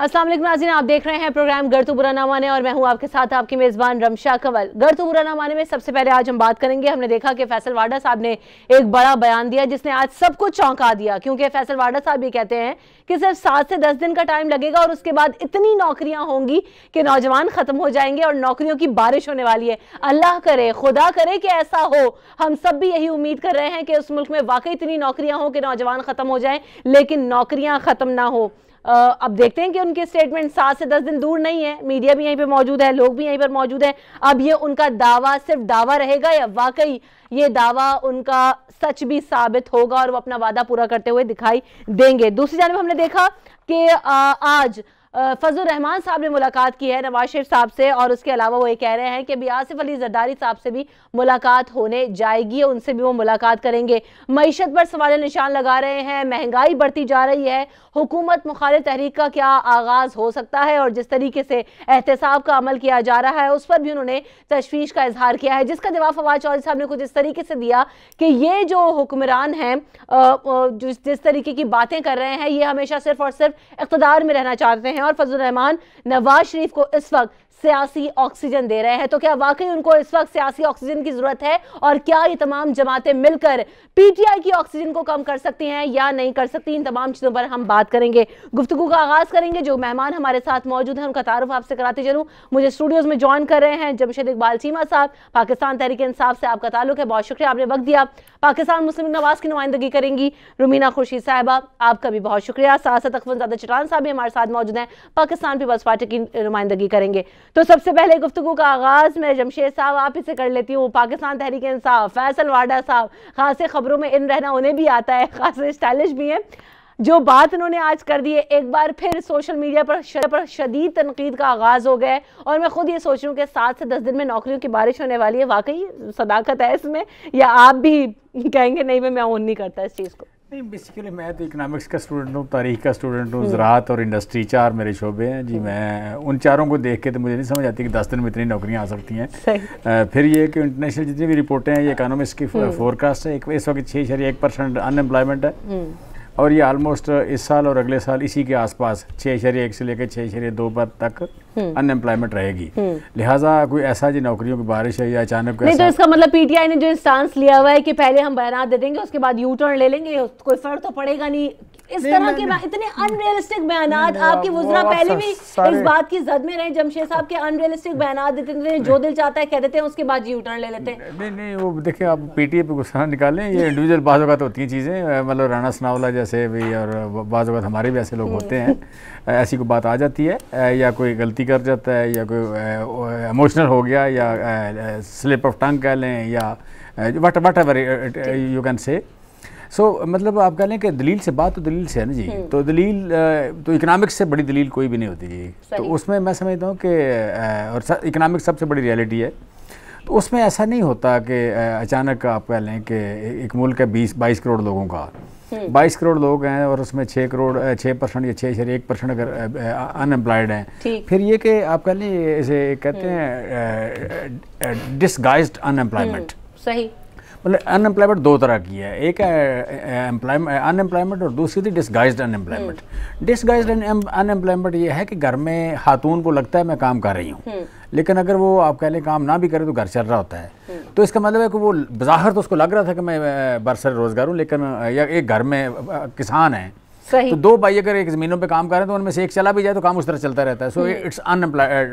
अस्सलाम वालेकुम नाज़रीन, आप देख रहे हैं प्रोग्राम गर तो बुरा ना माने और मैं हूं आपके साथ आपकी मेज़बान रमशा कंवल। गर तो बुरा ना माने में सबसे पहले आज हम बात करेंगे, हमने देखा कि फैसल वाडा साहब ने एक बड़ा बयान दिया जिसने आज सबको चौंका दिया, क्योंकि फैसल वाडा साहब ये कहते हैं कि सिर्फ 7 से 10 दिन का टाइम लगेगा और उसके बाद इतनी नौकरियां होंगी कि नौजवान खत्म हो जाएंगे और नौकरियों की बारिश होने वाली है। अल्लाह करे, खुदा करे कि ऐसा हो। हम सब भी यही उम्मीद कर रहे हैं कि उस मुल्क में वाकई इतनी नौकरियां हो कि नौजवान खत्म हो जाएं, लेकिन नौकरियां खत्म ना हो। अब देखते हैं कि उनके स्टेटमेंट 7 से 10 दिन दूर नहीं है, मीडिया भी यहीं पे मौजूद है, लोग भी यहीं पर मौजूद हैं। अब ये उनका दावा सिर्फ दावा रहेगा या वाकई ये दावा उनका सच भी साबित होगा और वो अपना वादा पूरा करते हुए दिखाई देंगे। दूसरी जानिब हमने देखा कि आज फजल रहमान साहब ने मुलाकात की है नवाज शरीफ साहब से, और उसके अलावा वो ये कह रहे हैं कि भी आसिफ अली जरदारी साहब से भी मुलाकात होने जाएगी, उनसे भी वो मुलाकात करेंगे। मईशत पर सवाल निशान लगा रहे हैं, महंगाई बढ़ती जा रही है, हुकूमत मुखालिफ तहरीक का क्या आगाज हो सकता है और जिस तरीके से एहतसाब का अमल किया जा रहा है उस पर भी उन्होंने तशवीश का इजहार किया है, जिसका जवाब फवाद चौधरी साहब ने कुछ इस तरीके से दिया कि ये जो हुक्मरान हैं जिस तरीके की बातें कर रहे हैं ये हमेशा सिर्फ और सिर्फ इक़्तिदार में रहना चाहते हैं और फजल रहमान नवाज शरीफ को इस वक्त सियासी ऑक्सीजन दे रहे हैं। तो क्या वाकई उनको इस वक्त सियासी ऑक्सीजन की जरूरत है और क्या ये तमाम जमातें मिलकर पीटीआई की ऑक्सीजन को कम कर सकती हैं या नहीं कर सकती, इन तमाम चीजों पर हम बात करेंगे। गुफ्तगू का आगाज करेंगे, जो मेहमान हमारे साथ मौजूद हैं उनका तारुफ आपसे कराते चलूं। मुझे स्टूडियोज में ज्वाइन कर रहे हैं जमशेद इकबाल चीमा साहब, पाकिस्तान तहरीक इंसाफ से आपका ताल्लुक है, बहुत शुक्रिया आपने वक्त दिया। पाकिस्तान मुस्लिम नवाज की नुमाइंदगी करेंगी रुमीना खुर्शीद साहिबा, आपका भी बहुत शुक्रिया। साथ अखवंजादा चट्टान साहब भी हमारे साथ मौजूद हैं, पाकिस्तान पीपल्स पार्टी की नुमाइंदगी करेंगे। तो सबसे पहले गुफ्तगू का आगाज मैं जमशेद साहब आप ही से कर लेती हूँ। पाकिस्तान तहरीक इंसाफ फैसल वाडा साहब खासे खबरों में इन रहना उन्हें भी आता है, खासे स्टाइलिश भी हैं। जो बात उन्होंने आज कर दी है, एक बार फिर सोशल मीडिया पर शदीद तनकीद का आगाज हो गया है और मैं खुद ये सोच रही हूँ कि 7 से 10 दिन में नौकरियों की बारिश होने वाली है। वाकई सदाकत है इसमें या आप भी कहेंगे नहीं मैं ओन नहीं करता इस चीज़ को? नहीं, बेसिकली मैं तो इकनॉमिक्स का स्टूडेंट हूँ, तारीख का स्टूडेंट हूँ, ज़राअत और इंडस्ट्री, 4 मेरे शोबे हैं जी। मैं उन चारों को देख के तो मुझे नहीं समझ आती कि 10 दिन में इतनी नौकरियाँ आ सकती हैं। फिर ये कि इंटरनेशनल जितनी भी रिपोर्टें हैं ये इकनॉमिक्स की फोरकास्ट है, इस वक्त 6.1% अनएम्प्लॉयमेंट है और ये ऑलमोस्ट इस साल और अगले साल इसी के आसपास 6.1 से लेकर 6.2 पर तक अनएम्प्लॉयमेंट रहेगी। लिहाजा कोई ऐसा जी नौकरियों की बारिश है या अचानक नहीं, तो इसका मतलब पीटीआई ने जो स्टांस लिया हुआ है कि पहले हम बयान दे देंगे उसके बाद यू टर्न ले लेंगे, कोई फर्क तो पड़ेगा नहीं, इस तरह के इतने अनरियलिस्टिक बयानात आपकी वुज़रा पहले भी इस बात की जद में रहे जमशेद साहब के अनरियलिस्टिक बयानात देते थे, जो दिल चाहता है कह देते हैं उसके बाद यू टर्न ले लेते हैं। नहीं, वो देखिए आप पीटीआई पे गुस्सा निकालें, ये इंडिविजुअल बाज़ औक़ात होती हैं चीज़ें, मतलब राना सनाउल्लाह जैसे भी और बाज़ औक़ात हमारे भी ऐसे लोग होते हैं, ऐसी कोई बात आ जाती है या कोई गलती कर जाता है या कोई इमोशनल हो गया या स्लिप ऑफ टंग कह लें या what ever you can say. सो मतलब आप कह लें कि दलील से बात तो दलील से है ना जी, तो दलील तो इकनॉमिक्स से बड़ी दलील कोई भी नहीं होती जी। तो उसमें मैं समझता हूँ कि और इकनॉमिक्स सबसे बड़ी रियलिटी है, तो उसमें ऐसा नहीं होता कि अचानक आप कह लें कि एक मुल्क है 22 करोड़ लोगों का, 22 करोड़ लोग हैं और उसमें 6% या 6.1% अगर अनएम्प्लॉयड हैं, फिर ये कि आप कह लें इसे कहते हैं डिसगाइज्ड अनएम्प्लॉयमेंट। सही, मतलब अनएम्प्लॉयमेंट 2 तरह की है, एक है अनएम्प्लॉयमेंट और दूसरी थी डिसगाइज्ड अनएम्प्लॉयमेंट। डिसगाइज्ड अनएम्प्लॉयमेंट ये है कि घर में खातून को लगता है मैं काम कर रही हूँ, लेकिन अगर वो आप कह लें काम ना भी करे तो घर चल रहा होता है, तो इसका मतलब है कि वो बज़ाहिर तो उसको लग रहा था कि मैं बरसर रोज़गार हूँ, लेकिन या एक घर में किसान है तो 2 भाई अगर एक ज़मीनों पे काम कर रहे हैं तो उनमें से एक चला भी जाए तो काम उस तरह चलता रहता है। So it's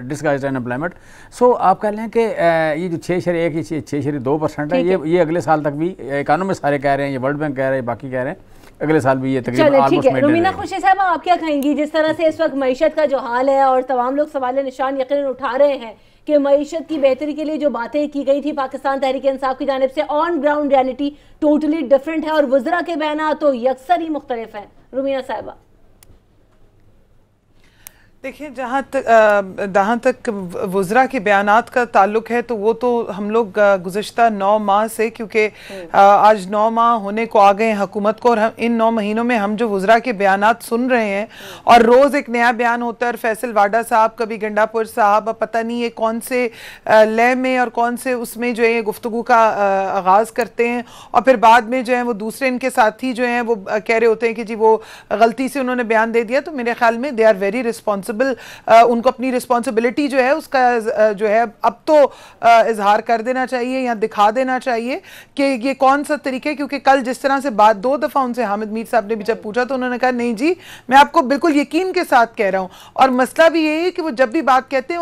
disguised unemployment. So आप कह लें कि ये जो 6.1 या 6.2% है ये अगले साल तक भी इकोनॉमिस्ट सारे कह रहे हैं, ये वर्ल्ड बैंक कह रहे हैं, बाकी कह रहे हैं अगले साल भी ये तकरीबन ऑलमोस्ट मेंटेन। रुमीना खुर्शीद साहब आप क्या कहेंगी, जिस तरह से इस वक्त मईशत का जो हाल है और तमाम लोग सवाल निशान यकीनन उठा रहे हैं कि मईशत की बेहतरी के लिए जो बातें की गई थी पाकिस्तान तहरीक इंसाफ की जानिब से, on ground reality totally different है और वज़रा के बयान तो यकसर ही मुख्तलिफ हैं। रुमीना साहिबा देखिए, जहाँ तक वुज़रा के बयानात का ताल्लुक है तो वो तो हम लोग गुज़श्ता 9 माह से, क्योंकि आज 9 माह होने को आ गए हैं हुकूमत को, और हम इन 9 महीनों में हम जो वुज़रा के बयानात सुन रहे हैं और रोज़ एक नया बयान होता है। और फैसल वाडा साहब, कभी गंडापुर साहब, पता नहीं ये कौन से लय में और कौन से उसमें जो है गुफ्तगू का आगाज़ करते हैं, और फिर बाद में जो है वो दूसरे इनके साथी जो हैं वो कह रहे होते हैं कि जी वो गलती से उन्होंने बयान दे दिया। तो मेरे ख्याल में दे आर वेरी रिस्पॉन्सिबल। उनको अपनी रिस्पॉन्सिबिलिटी जो है उसका जो है अब तो इजहार कर देना चाहिए या दिखा देना चाहिए कि ये कौन सा तरीका है। क्योंकि कल जिस तरह से बात 2 दफ़ा उनसे हामिद मीर साहब ने भी जब पूछा तो उन्होंने कहा नहीं जी, मैं आपको बिल्कुल यकीन के साथ कह रहा हूँ। और मसला भी यही है कि वो जब भी बात कहते हैं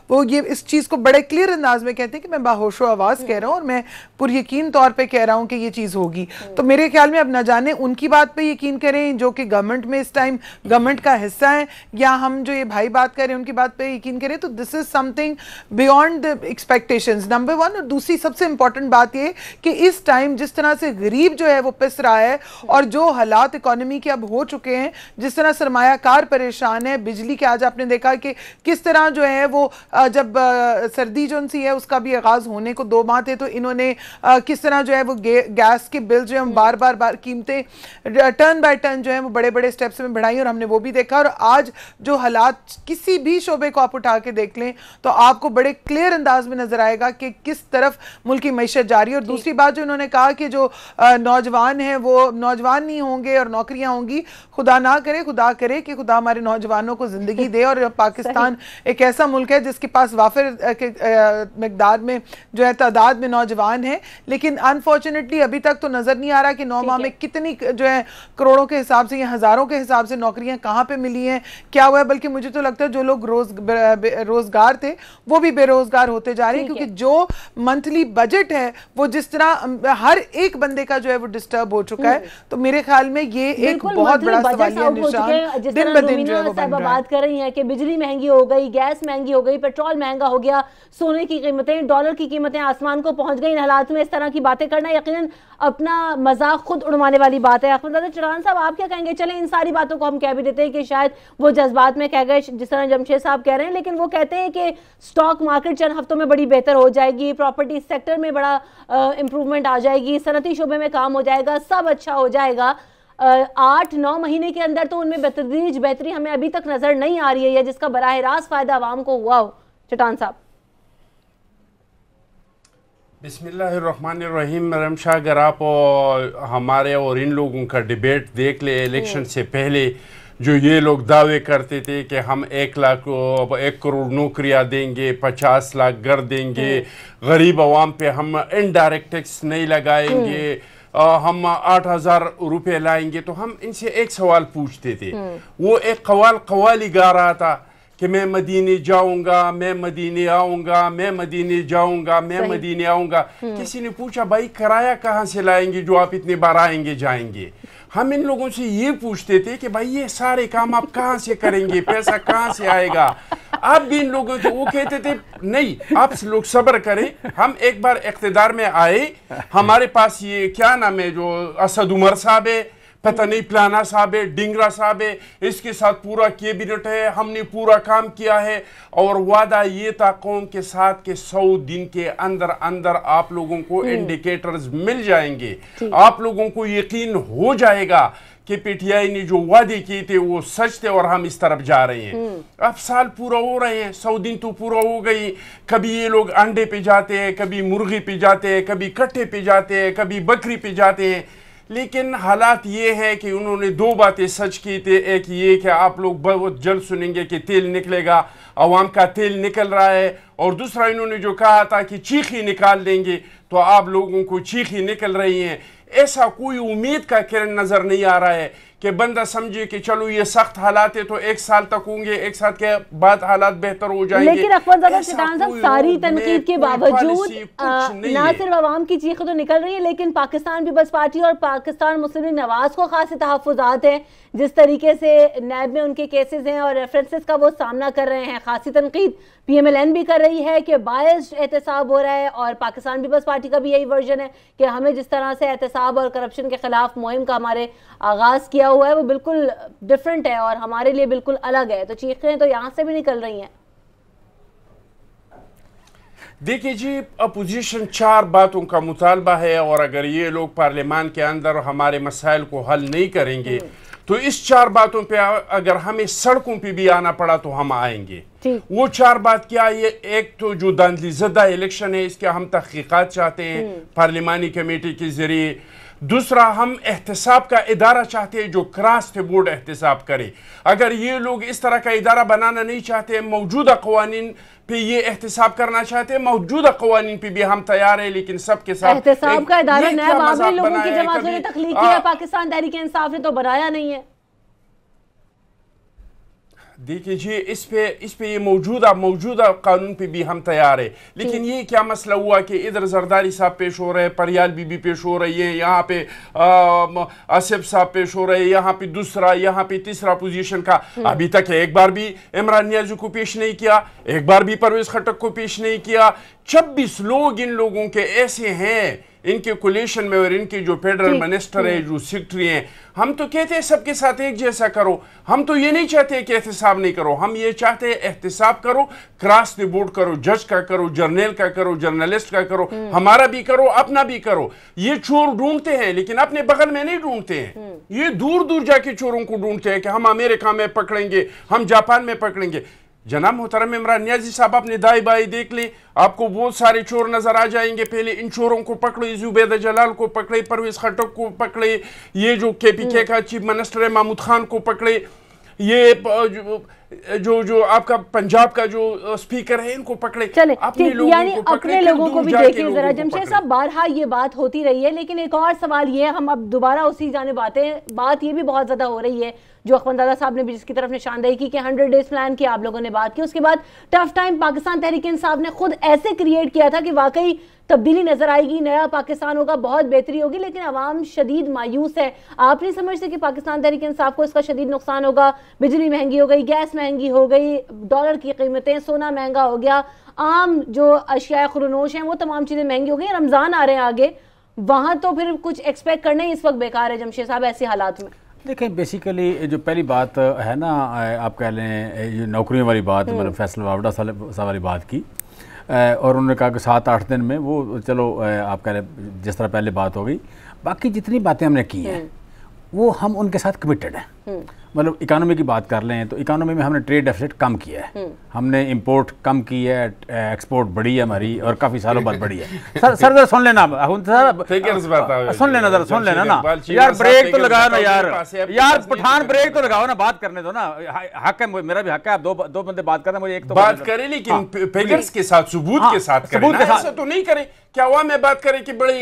वो ये इस चीज़ को बड़े क्लियर अंदाज में कहते हैं कि मैं बाहोशो आवाज़ कह रहा हूँ और मैं पुरयकीन तौर पर कह रहा हूँ कि ये चीज़ होगी। तो मेरे ख्याल में अब न जाने उनकी बात पर यकीन करें जो कि गवर्नमेंट में इस टाइम गवर्नमेंट का हिस्सा है, या हम जो ये भाई बात कर रहे हैं उनकी बात पे यकीन करें। तो this is something beyond the expectations, number 1। और दूसरी सबसे इंपॉर्टेंट बात ये कि इस टाइम जिस तरह से गरीब जो है वो पिस रहा है और जो हालात इकोनॉमी के अब हो चुके हैं, जिस तरह सरमायाकार परेशान है, बिजली के आज आपने देखा कि किस तरह जो है वो जब सर्दी जो सी है उसका भी आगाज होने को 2 माह थे तो इन्होंने किस तरह जो है वो गैस के बिल जो है बार बार कीमतें टर्न बाय टर्न जो है वो बड़े बड़े स्टेप्स में बढ़ाई, और हमने वो भी देखा। और आज जो हालात किसी भी शोबे को आप उठा के देख लें तो आपको बड़े क्लियर अंदाज में नजर आएगा कि किस तरफ मुल्क की मैशत जा रही है। और दूसरी बात जो इन्होंने कहा कि जो नौजवान हैं वो नौजवान नहीं होंगे और नौकरियां होंगी, खुदा ना करे, खुदा करे कि खुदा हमारे नौजवानों को जिंदगी दे। और पाकिस्तान एक ऐसा मुल्क है जिसके पास वाफिर मिकदार में जो है तादाद में नौजवान है, लेकिन अनफॉर्चुनेटली अभी तक तो नजर नहीं आ रहा कि 9 माह में कितनी जो है करोड़ों के हिसाब से या हजारों के हिसाब से नौकरियां कहां पे मिली हैं, क्या हुआ है। बल्कि मुझे तो लगता है जो लोग रोजगार थे वो भी बेरोजगार होते जा रहे हैं, क्योंकि जो मंथली बजट है वो जिस तरह हर एक बंदे का जो है वो डिस्टर्ब हो चुका है। तो मेरे ख्याल में ये एक बहुत बड़ा सवालिया निशान दिन ब दिन जो है वो बन रहा है। बात कर रही है कि बिजली महंगी हो गई, गैस महंगी हो गई, पेट्रोल महंगा हो गया, सोने की कीमतें, डॉलर की कीमतें आसमान को पहुंच गई। इन हालात में इस तरह की बातें करना यकीनन अपना मजाक खुद उड़वाने वाली बात है। अहमद चौहान साहब, आप क्या कहेंगे? चलें, इन सारी बातों को हम कह भी देते हैं कि शायद वो जज्बात में कह गए जिस तरह जमशेद साहब कह रहे हैं, लेकिन वो कहते हैं कि स्टॉक मार्केट चंद हफ्तों में बड़ी बेहतर हो जाएगी, प्रॉपर्टी सेक्टर में बड़ा इंप्रूवमेंट आ जाएगी, सनती शोबे में काम हो जाएगा, सब अच्छा हो जाएगा। 8-9 महीने के अंदर तो उनमें बेतदरीज बेहतरी हमें अभी तक नजर नहीं आ रही है जिसका बराह रास्त फायदा आवाम को हुआ हो। चटान साहब। बिस्मिल्लाहिर्रहमानिर्रहीम। रमशा, अगर आप हमारे और इन लोगों का डिबेट देख ले इलेक्शन से पहले, जो ये लोग दावे करते थे कि हम 1 करोड़ नौकरियां देंगे, 50 लाख घर देंगे, गरीब आवाम पे हम इनडायरेक्ट टैक्स नहीं लगाएंगे, हम 8,000 रुपये लाएंगे, तो हम इनसे एक सवाल पूछते थे। वो एक कवाली गा रहा था कि मैं मदीने जाऊंगा, मैं मदीने आऊंगा, मैं मदीने जाऊंगा, मैं मदीने आऊंगा। किसी ने पूछा भाई किराया कहाँ से लाएंगे जो आप इतने बार आएंगे जाएंगे? हम इन लोगों से ये पूछते थे कि भाई ये सारे काम आप कहाँ से करेंगे, पैसा कहाँ से आएगा? आप भी इन लोगों को, वो कहते थे नहीं आप लोग सब्र करें, हम एक बार इख्तिदार में आए, हमारे पास ये क्या नाम है जो असद उमर साहब है, पता नहीं प्लाना साहब है, डिंगरा साहब है, इसके साथ पूरा कैबिनेट है, हमने पूरा काम किया है। और वादा ये था कौम के साथ कि 100 दिन के अंदर अंदर आप लोगों को इंडिकेटर्स मिल जाएंगे, आप लोगों को यकीन हो जाएगा कि पीटीआई ने जो वादे किए थे वो सच थे और हम इस तरफ जा रहे हैं। अब साल पूरा हो रहे हैं, 100 दिन तो पूरा हो गई। कभी ये लोग अंडे पे जाते हैं, कभी मुर्गी पे जाते हैं, कभी कट्टे पे जाते हैं, कभी बकरी पे जाते हैं। लेकिन हालात ये है कि उन्होंने 2 बातें सच की थी। एक ये कि आप लोग बहुत जल्द सुनेंगे कि तेल निकलेगा, अवाम का तेल निकल रहा है, और दूसरा इन्होंने जो कहा था कि चीखी निकाल देंगे, तो आप लोगों को चीखी निकल रही हैं। ऐसा कोई उम्मीद का किरण नजर नहीं आ रहा है कि बंदा समझे कि चलो ये सख्त हालात है तो 1 साल तक होंगे, 1 साल के बाद हालात बेहतर हो जाएंगे। लेकिन अखबार साहब सारी तनकीद के बावजूद ना सिर्फ आवाम की चीखें तो निकल रही है, लेकिन पाकिस्तान पीपल्स पार्टी और पाकिस्तान मुस्लिम लीग नवाज को खासे तहफ्फुज़ात हैं। जिस तरीके से नैब में उनके केसेस हैं और रेफरेंसेस का वो सामना कर रहे हैं, खासी तनकीद PMLN भी कर रही है कि बायस्ड एहतसाब हो रहा है, और पाकिस्तान पीपल्स पार्टी का भी यही वर्जन है कि हमें जिस तरह से एहतसाब और करप्शन के खिलाफ मुहिम का हमारे आगाज़ किया हुआ है वो बिल्कुल डिफरेंट है और हमारे लिए बिल्कुल अलग है, तो चीखें तो यहाँ से भी निकल रही हैं। देखिए जी, अपोजिशन 4 बातों का मुतालबा है और अगर ये लोग पार्लियामान के अंदर हमारे मसाइल को हल नहीं करेंगे तो इस 4 बातों पे अगर हमें सड़कों पे भी आना पड़ा तो हम आएंगे। वो 4 बात क्या है? एक तो जो दांधलीज़दा इलेक्शन है इसके हम तहकीकात चाहते हैं पार्लिमानी कमेटी के जरिए। दूसरा, हम एहतसाब का इदारा चाहते हैं जो क्रॉस द बोर्ड एहतसाब करे। अगर ये लोग इस तरह का इदारा बनाना नहीं चाहते, मौजूदा कवानीन पे ये एहतसाब करना चाहते हैं, मौजूदा कवानीन पे भी हम तैयार है, लेकिन सबके साथ एहतसाब का इदारा नया बाबरी लोगों की जमात ने तख्लीक किया, पाकिस्तान तहरीक इंसाफ ने तो बनाया नहीं है। देखिए जी, इस पे ये मौजूदा कानून पे भी हम तैयार है, लेकिन ये क्या मसला हुआ कि इधर जरदारी साहब पेश हो रहे हैं, परियाल बीबी पेश हो रही है, यहाँ पे आसिफ साहब पेश हो रहे हैं, यहाँ पे दूसरा, यहाँ पे तीसरा पोजीशन का अभी तक एक बार भी इमरान नियाज़ी को पेश नहीं किया, एक बार भी परवेज खट्टक को पेश नहीं किया। 26 लोग इन लोगों के ऐसे हैं इनके कोलिशन में और इनके जो फेडरल मिनिस्टर है, जो सेक्रेटरी हैं, हम तो कहते हैं सबके साथ एक जैसा करो। हम तो ये नहीं चाहते कि एहतसाब नहीं करो, हम ये चाहते हैं एहतसाब करो, क्रॉस द बोर्ड करो, जज का करो, जर्नल का करो, जर्नलिस्ट का करो, हमारा भी करो, अपना भी करो। ये चोर ढूंढते हैं लेकिन अपने बगल में नहीं ढूंढते हैं, ये दूर दूर जाके चोरों को ढूंढते हैं कि हम अमेरिका में पकड़ेंगे, हम जापान में पकड़ेंगे। जनाब मोहतरम इमरान नियाज़ी साहब, अपने दाई बाई देख ले, आपको बहुत सारे चोर नजर आ जाएंगे। पहले इन चोरों को पकड़े, जुबैदा जलाल को पकड़े, परवेज खट्टक को पकड़े, ये जो KPK का चीफ मिनिस्टर है महमूद खान को पकड़े, ये जो आपका पंजाब का जो स्पीकर है इनको पकड़े। चले, यानी अपने लोगों को भी देखिए जरा। जमशेद साहब, बारहा ये बात होती रही है, लेकिन एक और सवाल ये है, हम अब दोबारा उसी जाने बात ये भी बहुत ज्यादा हो रही है जो अखवंदादा साहब ने भी जिसकी तरफ निशानदेही की कि 100 डेज प्लान की आप लोगों ने बात की, उसके बाद टफ टाइम पाकिस्तान तहरीक इंसाफ ने खुद ऐसे क्रिएट किया था कि वाकई तब्दीली नजर आएगी, नया पाकिस्तान होगा, बहुत बेहतरी होगी, लेकिन अवाम शदीद मायूस है। आप नहीं समझते कि पाकिस्तान तहरीक इंसाफ को इसका शदीद नुकसान होगा? बिजली महंगी हो गई, गैस महंगी हो गई, डॉलर की कीमतें, सोना महंगा हो गया, आम जो अशिया खुरनोश हैं वो तमाम चीजें महंगी हो गई, रमजान आ रहे हैं आगे, वहां तो फिर कुछ एक्सपेक्ट करना ही इस वक्त बेकार है। जमशेद साहब, ऐसे हालात में देखें, बेसिकली जो पहली बात है ना, आप कह लें ये नौकरियों वाली बात, मतलब फैसल वावड़ा साहब वाली बात की, और उन्होंने कहा कि 7-8 दिन में वो, चलो आप कह लें जिस तरह पहले बात हो गई, बाकी जितनी बातें हमने की हैं वो हम उनके साथ कमिटेड हैं। मतलब इकानमी की बात कर लें तो इकानमी में हमने ट्रेड डेफिसिट कम किया है, हमने इंपोर्ट कम की है, एक्सपोर्ट बढ़ी है हमारी और काफ़ी सालों बाद बढ़ी है। सर जरा सुन लेना, सुन लेना जरा, सुन लेना ना यार, ब्रेक तो लगाओ ना यार पठान, ब्रेक तो लगाओ ना, बात करने दो ना, हक है, मेरा भी हक है। आप दो बंदे बात करते हैं, मुझे एक तो बात करें, लेकिन फिगर्स के साथ, सबूत के साथ करें, ऐसा तो नहीं करें। क्या हुआ मैं बात करें कि बड़े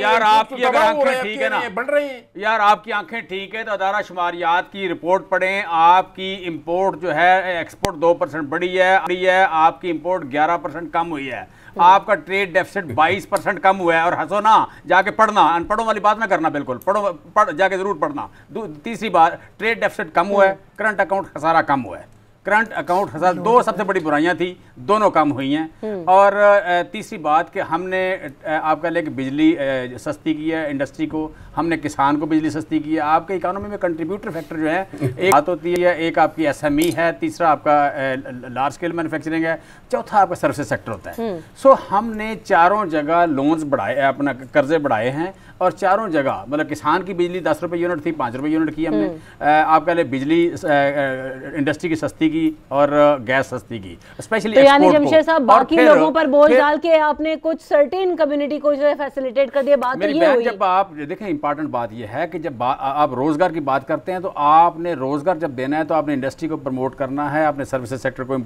यार, आपकी अगर आंखें ठीक है ना, बढ़ रही है यार, आपकी आंखें ठीक है तो अदारा शुमारियात की रिपोर्ट पढ़ें। आपकी इंपोर्ट जो है, एक्सपोर्ट 2% बढ़ी है, आपकी इंपोर्ट 11% कम हुई है, आपका ट्रेड डेफिसिट 22% कम हुआ है। और हंसो ना, जाके पढ़ना, अनपढ़ों वाली बात ना करना, बिल्कुल पढ़ो, जाके जरूर पढ़ना। तीसरी बात, ट्रेड डेफिसिट कम हुआ है, करंट अकाउंट खसारा कम हुआ है। करंट अकाउंट खसारा, दो सबसे बड़ी बुराइयां थी, दोनों कम हुई हैं। और तीसरी बात कि हमने आपका लेके बिजली सस्ती की है इंडस्ट्री को, हमने किसान को बिजली सस्ती की है। आपके इकोनॉमी में कंट्रीब्यूटर फैक्टर जो है, एक बात होती है, एक आपकी SME है, तीसरा आपका लार्ज स्केल मैन्युफैक्चरिंग है, चौथा आपका सर्विसेज सेक्टर होता है। सो हमने चारों जगह लोन्स बढ़ाए, अपना कर्जे बढ़ाए हैं, और चारों जगह मतलब किसान की बिजली 10 रुपये यूनिट थी, 5 रुपये यूनिट की हमने। आपका लिए बिजली इंडस्ट्री की सस्ती की और गैस सस्ती की, स्पेशली तो यानी जमशेद साहब, बाकी लोगों पर बोझ डाल के आपने कुछ सर्टेन कम्युनिटी को जो है फैसिलिटेट कर दिया। बात तो ये हुई। जब आप देखें, इंपॉर्टेंट बात ये है कि जब आप रोजगार की बात करते हैं तो आपने रोजगार जब देना है तो आपने इंडस्ट्री को प्रमोट करना है, आपने सर्विसेज सेक्टर को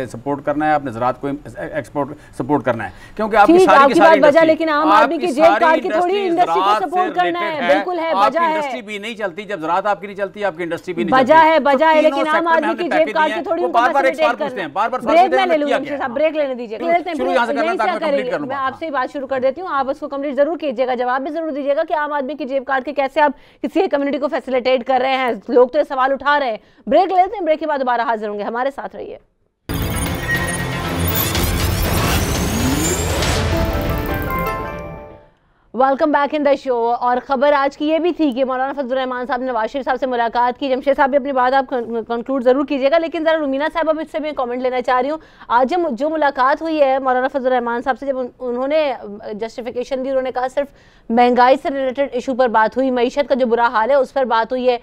सपोर्ट करना है, आपने ज़राअत को एक्सपोर्ट सपोर्ट करना है, क्योंकि आपकी सारी वजह, लेकिन आम आदमी की जेब काट के थोड़ी इंडस्ट्री को सपोर्ट करना है। बिल्कुल है, वजह है, इंडस्ट्री भी नहीं चलती जब ज़राअत आपकी नहीं चलती, आपकी इंडस्ट्री भी नहीं चलती, वजह है, लेकिन आम आदमी की जेब काट के थोड़ी उनको फैसिलिटेट करना है। ब्रेक मैं ले लूं, ब्रेक लेने दीजिए, मैं आपसे ही बात शुरू कर देती हूँ, आप उसको कंप्लीट जरूर कीजिएगा, जवाब भी जरूर दीजिएगा कि आम आदमी की जेब काट के कैसे आप किसी कम्युनिटी को फैसिलिटेट कर रहे हैं। लोग तो ये सवाल उठा रहे हैं। ब्रेक लेते हैं, ब्रेक के बाद दोबारा हाजिर होंगे, हमारे साथ रहिए। Welcome back in the show. और खबर आज की ये भी थी कि मौलाना फजल रहमान साहब ने नवाज शरीफ साहब से मुलाकात की। जमशेद साहब भी अपनी बात आप कंक्लूड जरूर कीजिएगा, लेकिन ज़रा रुमीना साहब अब इससे मैं कमेंट लेना चाह रही हूँ। आज जो मुलाकात हुई है मौलाना फजल रहमान साहब से, जब उन्होंने जस्टिफिकेशन दी, उन्होंने कहा सिर्फ महंगाई से रिलेटेड इशू पर बात हुई, मईशत का जो बुरा हाल है उस पर बात हुई है,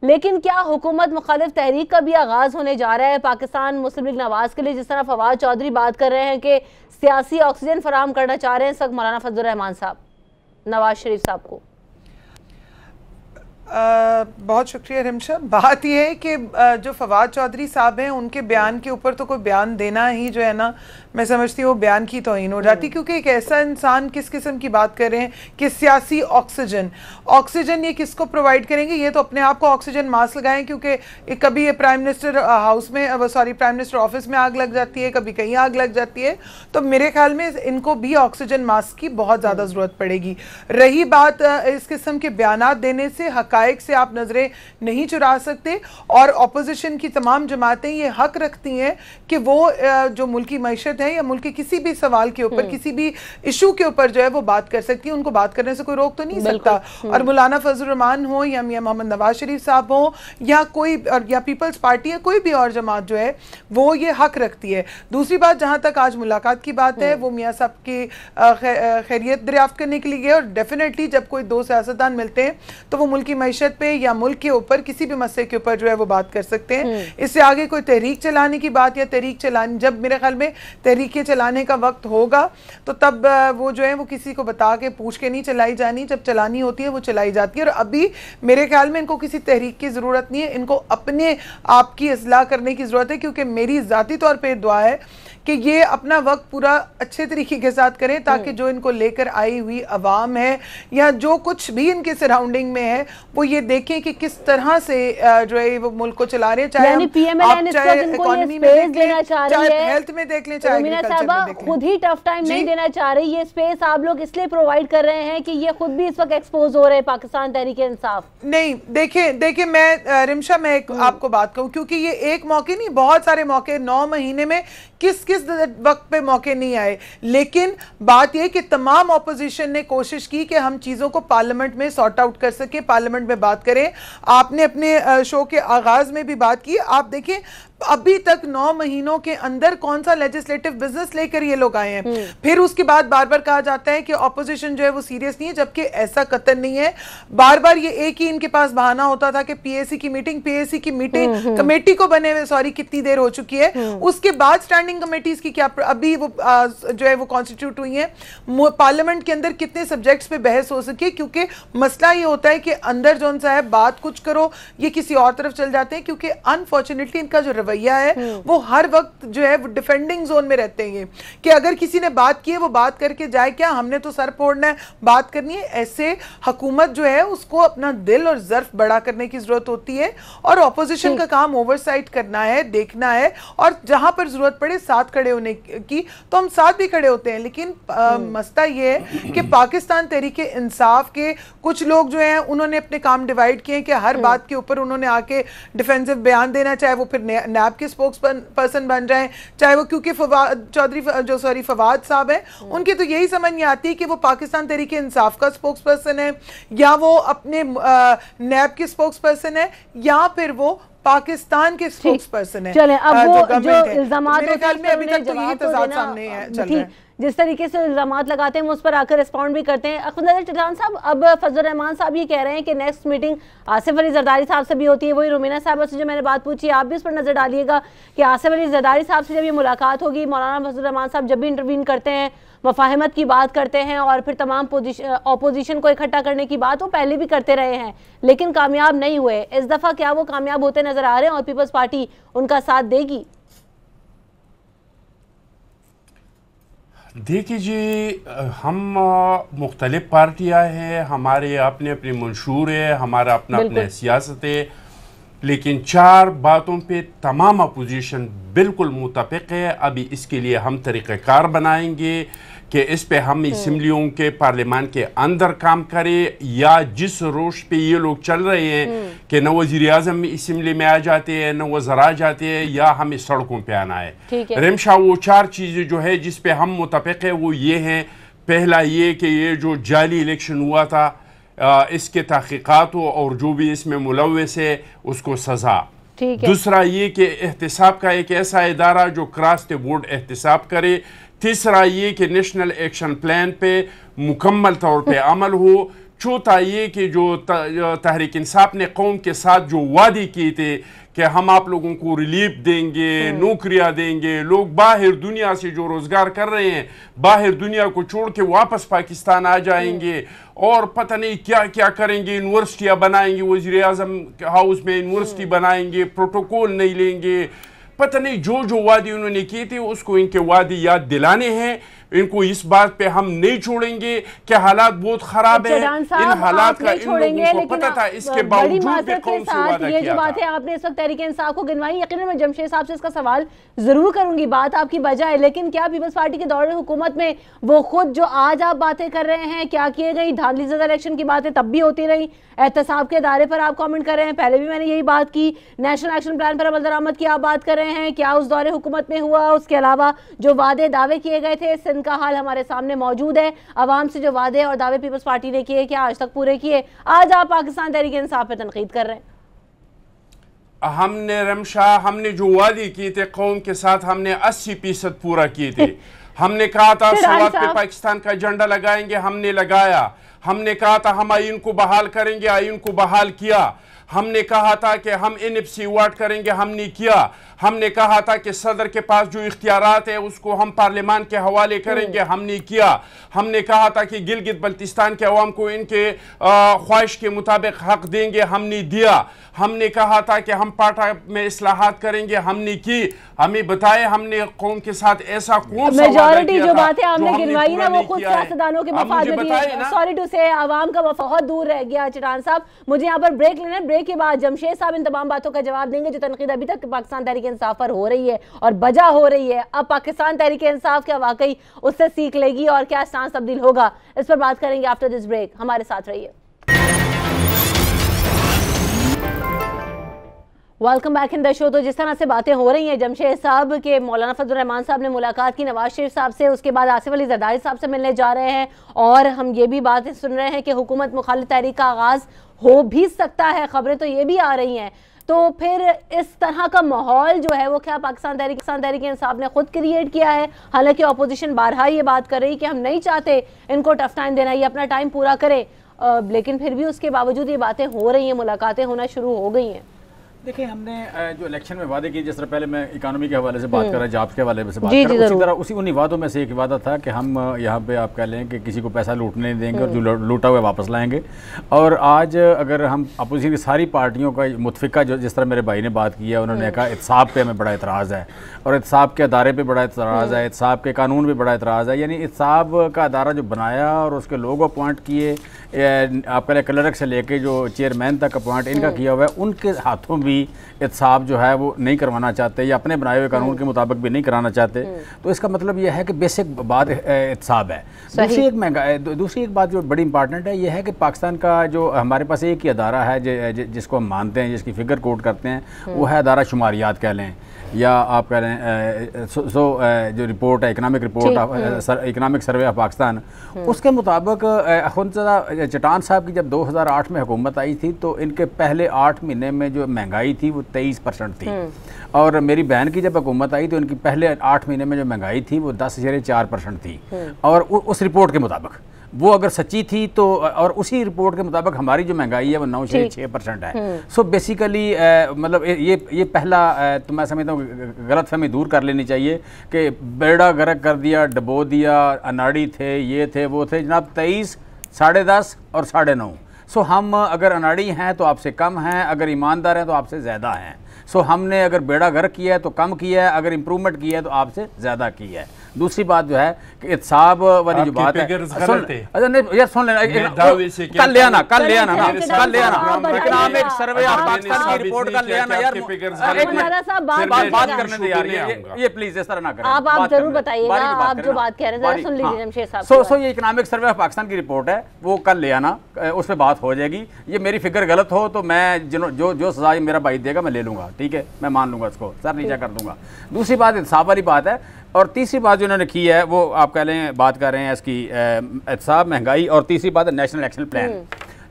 लेकिन क्या हुकूमत मुखालिफ तहरीक का भी आगाज़ होने जा रहा है पाकिस्तान मुस्लिम लीग नवाज के लिए? जिस तरह फवाद चौधरी बात कर रहे हैं कि सियासी ऑक्सीजन फराहम करना चाह रहे हैं इस वक्त मौलाना फजल रहमान साहब नवाज शरीफ साहब को। बहुत शुक्रिया रिमशा। बात यह है कि जो फवाद चौधरी साहब हैं उनके बयान के ऊपर तो कोई बयान देना ही जो है ना, मैं समझती हूँ बयान की तौहीन हो जाती, क्योंकि एक ऐसा इंसान किस किस्म की बात कर रहे हैं कि सियासी ऑक्सीजन ये किसको प्रोवाइड करेंगे? ये तो अपने आप को ऑक्सीजन मास्क लगाएं, क्योंकि कभी ये प्राइम मिनिस्टर हाउस में प्राइम मिनिस्टर ऑफिस में आग लग जाती है, कभी कहीं आग लग जाती है, तो मेरे ख्याल में इनको भी ऑक्सीजन मास्क की बहुत ज़्यादा ज़रूरत पड़ेगी। रही बात इस किस्म के बयानात देने से, हकायक से आप नजरें नहीं चुरा सकते, और अपोजिशन की तमाम जमातें ये हक रखती हैं कि वो जो मुल्की मैशत है या मुल्क के किसी भी सवाल के ऊपर, किसी भी इशू के ऊपर जो है वो बात कर सकती है, उनको बात करने से कोई रोक तो नहीं सकता। और मौलाना फजल रहमान हो या मियां मोहम्मद नवाज शरीफ साहब हो या कोई या पीपल्स पार्टी या कोई भी और जमात जो है वो ये हक रखती है। दूसरी बात, जहां तक आज मुलाकात की बात है, वो मियां साहब की खैरियत दरियाफ्त करने के लिए गए, और डेफिनेटली जब कोई दो सियासतदान मिलते हैं तो वो मुल्क की मैशत पे या मुल्क के ऊपर किसी भी मसले के ऊपर जो है वो बात कर सकते हैं। इससे आगे कोई तहरीक चलाने की बात या तहरीक चलाने, जब मेरे ख्याल में तहरीकें चलाने का वक्त होगा तो तब वो जो है वो किसी को बता के पूछ के नहीं चलाई जानी, जब चलानी होती है वो चलाई जाती है। और अभी मेरे ख्याल में इनको किसी तहरीक की ज़रूरत नहीं है, इनको अपने आप की इस्लाह करने की ज़रूरत है, क्योंकि मेरी ज़ाती तौर पर दुआ है कि ये अपना वक्त पूरा अच्छे तरीके के साथ करें, ताकि जो इनको लेकर आई हुई अवाम है या जो कुछ भी इनके सराउंडिंग में है वो ये देखें कि किस तरह से जो है वो मुल्क को चला रहे हैं। चाहे इकोनॉमी में देख लें, चाहे हेल्थ में देख लें, चाहे एग्रीकल्चर में देख लें, खुद ही टफ टाइम नहीं देना चाह रही। ये स्पेस आप लोग इसलिए प्रोवाइड कर रहे हैं कि ये खुद भी इस वक्त एक्सपोज हो रहे हैं पाकिस्तान तहरीक इंसाफ। नहीं, देखिए मैं रिमशा मैं आपको बात कहूँ, क्योंकि ये एक मौके नहीं, बहुत सारे मौके 9 महीने में किस वक्त पे मौके नहीं आए, लेकिन बात यह कि तमाम ऑपोजिशन ने कोशिश की कि हम चीज़ों को पार्लियामेंट में सॉर्ट आउट कर सके, पार्लियामेंट में बात करें। आपने अपने शो के आगाज में भी बात की, आप देखें अभी तक 9 महीनों के अंदर कौन सा लेजिस्लेटिव बिजनेस लेकर ये लोग आए हैं। फिर उसके बाद बार बार कहा जाता है कि ऑपोजिशन जो है वो सीरियस नहीं है, जबकि ऐसा कतई नहीं है। बार बार ये एक ही इनके पास बहाना होता था कि पीएसी की मीटिंग कमेटी को बने हुए कितनी देर हो चुकी है, उसके बाद स्टैंडिंग कमेटीज की क्या अभी वो जो है वो कॉन्स्टिट्यूट हुई है, पार्लियामेंट के अंदर कितने सब्जेक्ट्स पे बहस हो सके, क्योंकि मसला ये होता है कि अंदर जो सा है बात कुछ करो ये किसी और तरफ चल जाते हैं, क्योंकि अनफॉर्चुनेटली इनका जो रवैया है वो हर वक्त जो है वो डिफेंडिंग जोन में रहते हैं कि अगर किसी ने बात की है वो बात करके जाए, क्या हमने तो सर फोड़ना है, बात करनी है। ऐसे हुकूमत जो है उसको अपना दिल और ज़र्फ बड़ा करने की जरूरत होती है, और ऑपोजिशन का काम ओवरसाइट करना है, देखना है, और जहां पर जरूरत पड़े साथ खड़े होने की तो हम साथ भी खड़े होते हैं। लेकिन मसला ये है कि पाकिस्तान तहरीके इंसाफ के कुछ लोग जो हैं उन्होंने अपने काम डिवाइड किए कि हर बात के ऊपर उन्होंने आके डिफेंसिव बयान देना, चाहे वो फिर नैब के स्पोक्स पर्सन बन जाए, चाहे वो क्योंकि फवाद साहब हैं उनकी तो यही समझ नहीं आती कि वो पाकिस्तान तहरीके इंसाफ का स्पोक्स पर्सन है या वो अपने नैब के स्पोक्स पर्सन है या फिर वो पाकिस्तान के स्पोक्स पर्सन है। चले अब वो जो इल्जामात मेरे ख्याल में अभी तक तो यही तजाद सामने चल रहा है। जिस तरीके से इल्जामात लगाते हैं वो उस पर आकर रिस्पॉन्ड भी करते हैं। अख्तर चौहान साहब, अब फजल रहमान साहब ये कह रहे हैं कि नेक्स्ट मीटिंग आसिफ अली जरदारी साहब से भी होती है। वही रुमीना साहब से जो मैंने बात पूछी, आप भी उस पर नजर डालिएगा कि आसिफ अली जरदारी साहब से जब ये मुलाकात होगी, मौलाना फजल रहमान साहब जब भी इंटरवीन करते हैं, मुफाहमत की बात करते हैं और फिर तमाम अपोजिशन को इकट्ठा करने की बात वो पहले भी करते रहे हैं, लेकिन कामयाब नहीं हुए। इस दफ़ा क्या वो कामयाब होते नजर आ रहे हैं और पीपल्स पार्टी उनका साथ देगी? देखिए जी, हम मुख्तलिफ पार्टियाँ हैं, हमारे अपने अपने मंशूर है, हमारा अपना अपना सियासत है, लेकिन 4 बातों पे तमाम अपोजिशन बिल्कुल मुतफिक है। अभी इसके लिए हम तरीक़ाकार बनाएंगे कि इस पे हम असम्बलियों के पार्लियामान के अंदर काम करें, या जिस रोश पे ये लोग चल रहे हैं कि न वज़ीर आज़म असम्बली में आ जाते हैं, न वज़रा जाते हैं, या हमें सड़कों पे आना है। रिमशा वो 4 चीज़ें जो है जिस पे हम मुतफिक है वो ये हैं पहला ये कि ये जो जाली इलेक्शन हुआ था इसके तहकीकात हो और जो भी इसमें मुलव्वस है उसको सज़ा। दूसरा ये कि एहतिसाब का एक ऐसा इदारा जो क्रॉस द बोर्ड एहतिसाब करे। तीसरा ये कि नेशनल एक्शन प्लान पे मुकम्मल तौर पे अमल हो। चौथा ये कि जो तहरीक इंसाफ ने कौम के साथ जो वादे किए थे कि हम आप लोगों को रिलीफ देंगे, नौकरियां देंगे, लोग बाहर दुनिया से जो रोजगार कर रहे हैं बाहर दुनिया को छोड़ के वापस पाकिस्तान आ जाएंगे और पता नहीं क्या क्या करेंगे, यूनिवर्सिटियां बनाएंगे, वज़ीर आज़म हाउस में यूनिवर्सिटी बनाएंगे, प्रोटोकॉल नहीं लेंगे, पता नहीं जो जो वादे उन्होंने किए थे उसको इनके वादे याद दिलाने हैं। इनको इस बात पे हम नहीं छोड़ेंगे कि हालात बहुत खराब है। इन हालात का इन लोगों को पता था, इसके बावजूद भी कौन सी वादा ये जो बात है आपने इस वक्त तहरीक इंसाफ को गिनवाई, यकीनन मैं जमशेद साहब से इसका सवाल जरूर करूंगी, बात आपकी बजाय, लेकिन क्या पीपल्स पार्टी के दौरे हुकूमत में वो खुद जो आज आप बातें कर रहे हैं क्या किए गई, धांधली ज़दा इलेक्शन की बातें तब भी होती रही, एहतसाब के दायरे पर आप कमेंट कर रहे हैं, पहले भी मैंने यही बात की, नेशनल एक्शन प्लान पर अमल दरामद की आप बात कर रहे हैं, क्या उस दौरे हुकूमत में हुआ, उसके अलावा जो वादे दावे किए गए थे सिंध का हाल हमारे सामने मौजूद है, अवाम से जो वादे और दावे पीपल्स पार्टी ने किए क्या आज तक पूरे किए, आज आप पाकिस्तान तहरीक इंसाफ पर तनकीद कर रहे हैं। हमने रमशा हमने जो वादे किए थे कौम के साथ हमने 80% पूरा किए थे। हमने कहा था सवात पे पाकिस्तान का झंडा लगाएंगे, हमने लगाया। हमने कहा था हम आइन को बहाल करेंगे, आइन को बहाल किया। हमने कहा था कि हम NFC वार्ड करेंगे, हमने किया। हमने कहा था कि सदर के पास जो इख्तियारात है उसको हम पार्लियामान के हवाले करेंगे, हमने किया। हमने कहा था कि गिलगित बल्तिस्तान के अवाम को इनके ख्वाहिश के मुताबिक हक देंगे, हमने दिया। हमने कहा था कि हम पार्टी में इस्लाहात करेंगे, हमने की। हमें बताए हमने कौम के साथ ऐसा कौन सा मेजॉरिटी जो बातें आपने गिनवाई ना वो खुद सियासतदानों के मफाद में थी। सॉरी टू से आवाम का बहुत दूर रह गया। चटान साहब मुझे यहाँ पर ब्रेक लेना है, ब्रेक के बाद जमशेद साहब इन तमाम बातों का जवाब देंगे जो तनकीद अभी तक पाकिस्तान तहरीक इंसाफ पर हो रही है और बजा हो रही है। अब पाकिस्तान तहरीक इंसाफ क्या वाकई उससे सीख लेगी और क्या स्टांस तब्दील होगा, इस पर बात करेंगे आफ्टर दिस ब्रेक। हमारे साथ रहिए। Welcome back in the show. तो जिस तरह से बातें हो रही हैं जमशेद साहब के मौलाना फजल रहमान साहब ने मुलाकात की नवाज शरीफ साहब से, उसके बाद आसिफ अली जरदारी साहब से मिलने जा रहे हैं और हम ये भी बातें सुन रहे हैं कि हुकूमत मुखालिफ तहरीक का आगाज हो भी सकता है, खबरें तो ये भी आ रही हैं। तो फिर इस तरह का माहौल जो है वो क्या पाकिस्तान तहरीक इंसाफ ने खुद क्रिएट किया है? हालांकि अपोजिशन बारहा ये बात कर रही कि हम नहीं चाहते इनको टफ टाइम देना, ये अपना टाइम पूरा करे, लेकिन फिर भी उसके बावजूद ये बातें हो रही हैं, मुलाकातें होना शुरू हो गई हैं। देखिए हमने जो इलेक्शन में वादे किए, जिस तरह पहले मैं इकोनॉमी के हवाले से बात कर रहा, जॉब्स के हवाले से बात कर रहा, उसी तरह उन्हीं वादों में से एक वादा था कि हम यहाँ पे आप कह लें कि किसी को पैसा लूटने नहीं देंगे और जो लूटा हुआ वापस लाएंगे। और आज अगर हम अपोजिशन की सारी पार्टियों का मुतफिका, जो जिस तरह मेरे भाई ने बात की है, उन्होंने कहा एहतसाब पे हमें बड़ा एतराज़ है और एहतसाब के अदारे पे बड़ा एतराज़ है, एहतसाब के कानून पे बड़ा एतराज़ है। यानी एहतसाब का अदारा जो बनाया और उसके लोग अपॉइंट किए, आप कह लें क्लर्क से लेके जो चेयरमैन तक अपॉइंट इनका किया हुआ है, उनके हाथों भी एहतसाब जो है वो नहीं करवाना चाहते या अपने बनाए हुए कानून के मुताबिक भी नहीं कराना चाहते। तो इसका मतलब यह है कि बेसिक बात एहतसाब है। दूसरी एक बात जो बड़ी इंपॉर्टेंट है यह है कि पाकिस्तान का जो हमारे पास एक ही अदारा है जिसको हम मानते हैं, जिसकी फिगर कोट करते हैं, वो है अदारा शुमारियात कह लें या आप कह लें जो रिपोर्ट है economic report economic survey of Pakistan, उसके मुताबिक खुद चटान साहब की जब 2008 में हुकूमत आई थी तो इनके पहले 8 महीने में जो महंगाई थी वो 23% थी और मेरी बहन की जब हुकूमत आई तो इनकी पहले 8 महीने में जो महंगाई थी वो 10.4% थी। और उस रिपोर्ट के मुताबिक वो अगर सच्ची थी तो, और उसी रिपोर्ट के मुताबिक हमारी जो महंगाई है वो 9.6% है। सो बेसिकली मतलब ये पहला तो मैं समझता हूँ गलतफहमी दूर कर लेनी चाहिए कि बेड़ा गर्क कर दिया, डबो दिया, अनाड़ी थे, ये थे, वो थे। जनाब 23, 10.5 और 9.5। सो हम अगर अनाड़ी हैं तो आपसे कम हैं, अगर ईमानदार हैं तो आपसे ज़्यादा हैं। सो हमने अगर बेड़ा गर्क किया है तो कम किया है, अगर इम्प्रूवमेंट किया है तो आपसे ज़्यादा किया है। दूसरी बात जो है कि एहतसाब वाली जो बात है, यार सुन लेना, कल ले आना इकोनॉमिक सर्वे ऑफ पाकिस्तान की रिपोर्ट कल ले आना यार। बात करने दे यार, ये प्लीज इस तरह ना करें। आप जरूर बताइएगा, आप जो बात कह रहे हैं सुन लीजिए जमशेद साहब। सो ये इकोनॉमिक सर्वे ऑफ पाकिस्तान की रिपोर्ट है, वो कल ले आना, उस पर बात हो जाएगी। ये मेरी फिगर गलत हो तो मैं जो सजा मेरा भाई देगा मैं ले लूंगा, ठीक है, मैं मान लूंगा, इसको सर नीचा कर दूंगा। दूसरी बात एहतसाब वाली बात है। और तीसरी बात जो इन्होंने की है वो आप कह लें, बात कर रहे हैं इसकी एहतसाब, महंगाई, और तीसरी बात है national action plan.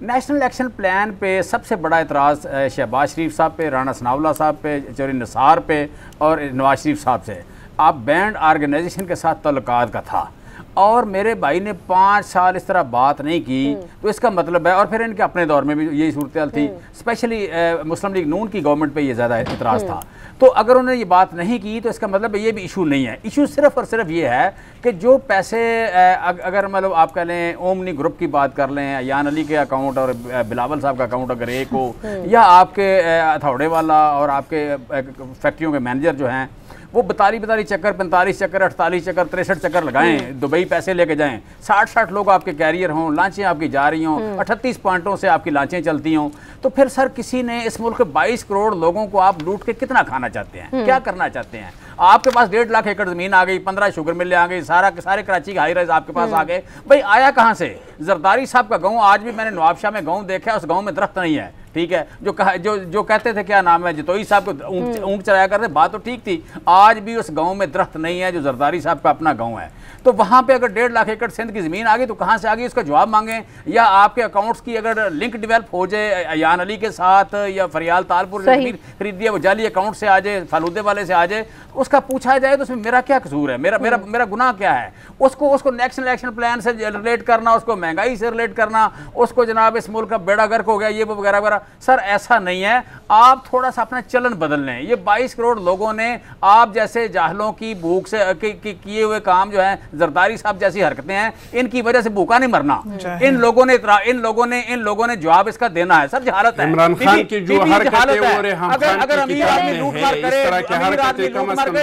National action plan पे सबसे बड़ा एतराज़ शहबाज शरीफ साहब पे, राना सनाउल्लाह साहब पे, चौधरी निसार पे और नवाज शरीफ साहब से। आप बैंड आर्गेनाइजेशन के साथ तल्लुकात का था और मेरे भाई ने 5 साल इस तरह बात नहीं की, तो इसका मतलब है, और फिर इनके अपने दौर में भी यही सूरत थी, स्पेशली मुस्लिम लीग नून की गवर्नमेंट पे ये ज़्यादा इतराज़ था। तो अगर उन्होंने ये बात नहीं की तो इसका मतलब ये भी इशू नहीं है। इशू सिर्फ और सिर्फ ये है कि जो पैसे अगर मतलब आप कह लें ओमनी ग्रुप की बात कर लें, यान अली के अकाउंट और बिलावल साहब का अकाउंट अगर एक हो, या आपके हथौड़े वाला और आपके फैक्ट्रियों के मैनेजर जो हैं वो 42 चक्कर, 45 चक्कर, 48 चक्कर, 63 चक्कर लगाएं, दुबई पैसे लेके जाएं, 60 लोग आपके कैरियर हों, लांचें आपकी जा रही हों, 38 पॉइंटों से आपकी लांचें चलती हों, तो फिर सर किसी ने इस मुल्क के 22 करोड़ लोगों को आप लूट के कितना खाना चाहते हैं, क्या करना चाहते हैं? आपके पास 1.5 लाख एकड़ जमीन आ गई, 15 शुगर मिलें आ गई, सारे कराची के हाई राइज आपके पास आ गए। भाई आया कहाँ से? जरदारी साहब का गाँव, आज भी मैंने नवाबशाह में गाँव देखा, उस गाँव में दरख्त नहीं है, ठीक है। जो कहते थे क्या नाम है, जतोई साहब को ऊँट चलाया करते, बात तो ठीक थी, आज भी उस गांव में दरख्त नहीं है जो जरदारी साहब का अपना गांव है। तो वहां पे अगर 1.5 लाख एकड़ सिंध की जमीन आ गई तो कहां से आ गई, उसका जवाब मांगें। या आपके अकाउंट्स की अगर लिंक डेवलप हो जाए यान अली के साथ, या फरियाल तालपुर जमीन खरीद दिया वो जाली अकाउंट से आ जाए, फालूदे वाले से आ जाए, उसका पूछा जाए तो उसमें मेरा क्या कसूर है, मेरा गुनाह क्या है? उसको नेशनल एक्शन प्लान से रिलेट करना, उसको महंगाई से रिलेट करना, उसको जनाब इस मुल्क का बेड़ा गर्क हो गया ये वो वगैरह वगैरह। सर ऐसा नहीं है, आप थोड़ा सा अपना चलन बदल लें। ये 22 करोड़ लोगों ने आप जैसे जाहलों की भूख से किए हुए काम जो है, जरदारी साहब जैसी हरकतें हैं, इनकी वजह से भूखा नहीं मरना। इन लोगों ने जवाब इसका देना है। सर जहालत है, इमरान खान की जो हरकतें अगर अमीर आदमी लूटमार करे,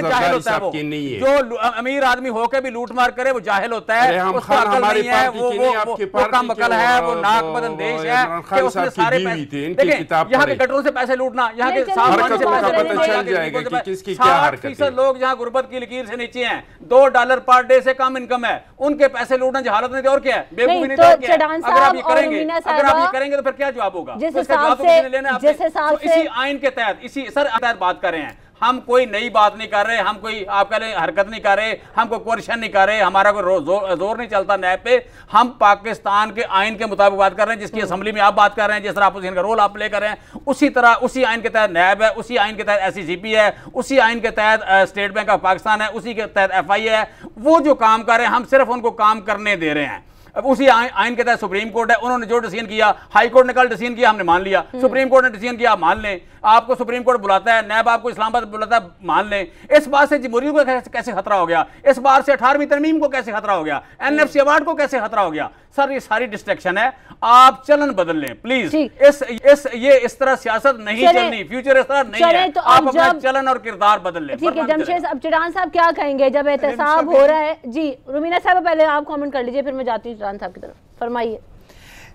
जाहिल होता है वो। जो अमीर आदमी होकर भी लूटमार करे वो जाहिल होता है, उसको अकल नहीं है, वो कम अकल है, वो नाक बदन देश है कि उसने सारे पैसे यहाँ के गटरों से पैसे लूटना, यहाँ के लोग जहाँ गुर्बत की लकीर से नीचे हैं, $2 पर डे से कम इनकम है, उनके पैसे लूटना जहालत नहीं थे और क्या है, बेवकूफी नहीं थे। अगर आप ये करेंगे तो फिर क्या जवाब होगा? जिस हिसाब से इसी आइन के तहत, इसी सर बात कर रहे हैं, हम कोई नई बात नहीं कर रहे, हम कोई आप कह रहे हरकत नहीं कर रहे, हम कोई कोर्शन नहीं कर रहे, हमारा कोई जोर नहीं चलता नैब पे। हम पाकिस्तान के आइन के मुताबिक बात कर रहे हैं, जिसकी असेंबली में आप बात कर रहे हैं, जिस तरह अपोजिशन का रोल आप प्ले कर रहे हैं, उसी तरह उसी आइन के तहत नैब है, उसी आइन के तहत SCCP है, उसी आइन के तहत स्टेट बैंक ऑफ पाकिस्तान है, उसी के तहत FI है। वो जो काम कर रहे हैं हम सिर्फ उनको काम करने दे रहे हैं। अब उसी आइन के तहत सुप्रीम कोर्ट है, उन्होंने जो डिसीजन किया, हाई कोर्ट ने कल डिसीजन किया, हमने मान लिया, सुप्रीम कोर्ट ने डिसीजन किया, आप मान लें। आपको सुप्रीम कोर्ट बुलाता है, नैब आपको इस्लामाबाद बुलाता है, मान लें। इस बात से जमहूरियत को कैसे खतरा हो गया? इस बार से 18वीं तरमीम को कैसे खतरा हो गया? NFC अवार्ड को कैसे खतरा हो गया? सर ये सारी डिस्ट्रैक्शन है, आप चलन बदल लें प्लीज। इस तरह सियासत नहीं चलनी, फ्यूचर इस तरह नहीं है, तो आप अपना चलन और किरदार बदल लें। ठीक है जमशेद, अब चिरान साहब क्या कहेंगे जब एहतसाब हो रहा है? जी रुमीना साहब पहले आप कमेंट कर लीजिए, फिर मैं जाती हूँ चिरान साहब की तरफ, फरमाइए।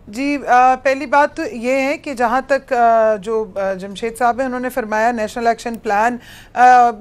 जी पहली बात तो ये है कि जहाँ तक जो जमशेद साहब हैं उन्होंने फरमाया नेशनल एक्शन प्लान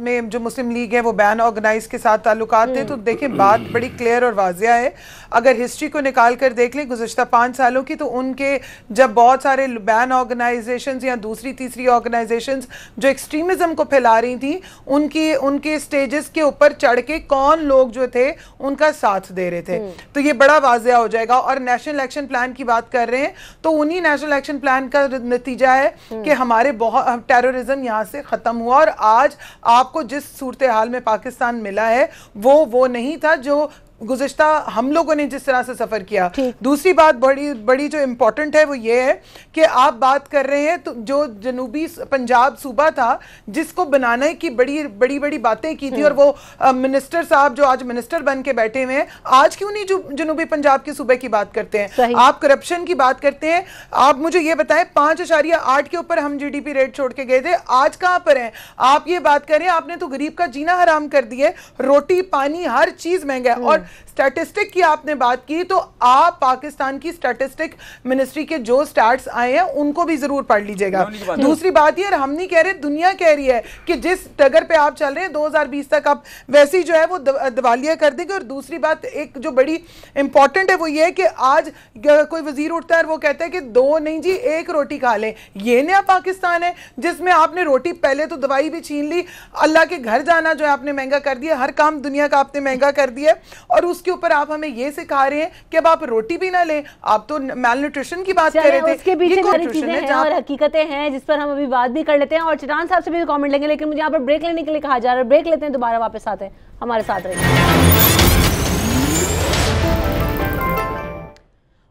में जो मुस्लिम लीग है वो बैन ऑर्गेनाइज के साथ ताल्लुकात थे, तो देखें बात बड़ी क्लियर और वाजिया है। अगर हिस्ट्री को निकाल कर देख लें गुज़श्ता 5 सालों की, तो उनके जब बहुत सारे बैन ऑर्गेनाइजेशंस या दूसरी तीसरी ऑर्गेनाइजेशंस जो एक्सट्रीमिज़म को फैला रही थी, उनके स्टेजेस के ऊपर चढ़ के कौन लोग जो थे उनका साथ दे रहे थे, तो ये बड़ा वाजिया हो जाएगा। और नेशनल एक्शन प्लान की बात कर रहे हैं तो उन्हीं नेशनल एक्शन प्लान का नतीजा है कि हमारे बहुत टेररिज्म यहां से खत्म हुआ, और आज आपको जिस सूरत हाल में पाकिस्तान मिला है वो नहीं था जो गुज़श्ता हम लोगों ने जिस तरह से सफर किया। दूसरी बात बड़ी जो इम्पोर्टेंट है वो ये है कि आप बात कर रहे हैं तो जो जनूबी पंजाब सूबा था जिसको बनाने की बड़ी बातें की थी, और वो मिनिस्टर साहब जो आज मिनिस्टर बन के बैठे हुए हैं, आज क्यों नहीं जनूबी पंजाब के सूबे की बात करते हैं? आप करप्शन की बात करते हैं। आप मुझे ये बताएं 5.8 के ऊपर हम GDP रेट छोड़ के गए थे, आज कहां पर हैं? आप ये बात करें, आपने तो गरीब का जीना हराम कर दिया है, रोटी पानी हर चीज महंगा है। और स्टैटिस्टिक की आपने बात की, तो आप पाकिस्तान की स्टैटिस्टिक मिनिस्ट्री के जो स्टैट्स आए हैं उनको भी जरूर पढ़ लीजिएगा। दूसरी बात ये, हम नहीं कह रहे, दुनिया कह रही है कि जिस डगर पे आप चल रहे हैं 2020 तक आप वैसे ही जो है वो दिवालिया कर देंगे। और दूसरी बात एक जो बड़ी इंपॉर्टेंट है वो ये है कि आज कोई वजीर उठता है और वो कहता है कि 2 नहीं जी 1 रोटी खा लें। ये नया पाकिस्तान है जिसमें आपने रोटी, पहले तो दवाई भी छीन ली, अल्लाह के घर जाना जो है आपने महंगा कर दिया, हर काम दुनिया का आपने महंगा कर दिया, और उसके ऊपर आप हमें ये सिखा रहे हैं कि अब आप रोटी भी ना लें। आप तो मेल न्यूट्रिशन की बात कर रहे थे, उसके पीछे सारी चीजें हैं और हकीकतें हैं जिस पर हम अभी बात भी कर लेते हैं और चट्टान साहब से भी कमेंट लेंगे, लेकिन मुझे यहाँ पर ब्रेक लेने के लिए कहा जा रहा है। ब्रेक लेते हैं, दोबारा वापस आते हैं, हमारे साथ रहिए।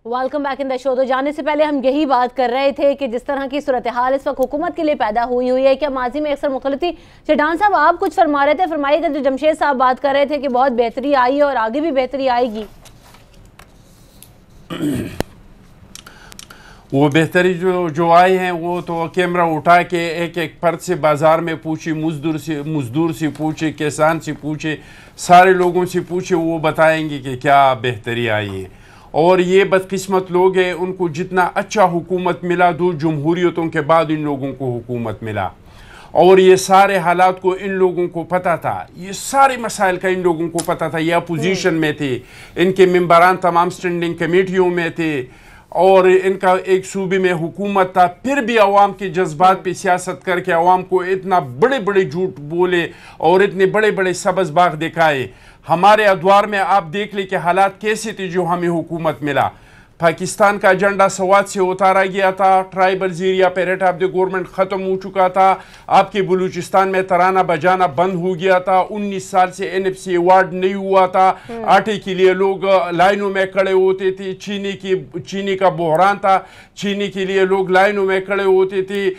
Welcome back in the show. तो जाने से पहले हम यही बात कर रहे थे कि जिस तरह की सूरत हाल इस वक्त हुकूमत के लिए पैदा हुई है, क्या माजी में अक्सर मुखलती। चट्टान साहब आप कुछ फरमा रहे थे, फरमाइएगा। जो जमशेद साहब बात कर रहे थे कि बहुत बेहतरी आई है और आगे भी बेहतरी आएगी, वो बेहतरी जो आई हैं वो तो कैमरा उठा के एक एक फर्द से बाज़ार में पूछे, मजदूर से पूछे, किसान से पूछे, सारे लोगों से पूछे, वो बताएंगे कि क्या बेहतरी आई है। और ये बदकिस्मत लोग हैं, उनको जितना अच्छा हुकूमत मिला, 2 जमहूरियतों के बाद इन लोगों को हुकूमत मिला, और ये सारे हालात को इन लोगों को पता था, ये सारे मसाइल का इन लोगों को पता था। ये अपोजिशन में थे, इनके मेंबरान तमाम स्टैंडिंग कमेटियों में थे, और इनका एक सूबे में हुकूमत था, फिर भी अवाम के जज्बात पे सियासत करके अवाम को इतना बड़े बड़े झूठ बोले और इतने बड़े बड़े सब्ज़ बाग दिखाए। हमारे अदवार में आप देख ले कि हालात कैसे थे जो हमें हुकूमत मिला। पाकिस्तान का एजेंडा सवात से उतारा गया था, ट्राइबल एरिया पे रेट ऑफ द गवर्नमेंट ख़त्म हो चुका था, आपके बलूचिस्तान में तराना बजाना बंद हो गया था, 19 साल से NFC अवार्ड नहीं हुआ था, आटे के लिए लोग लाइनों में खड़े होते थे, चीनी का बहरान था, चीनी के लिए लोग लाइनों में खड़े होते थे,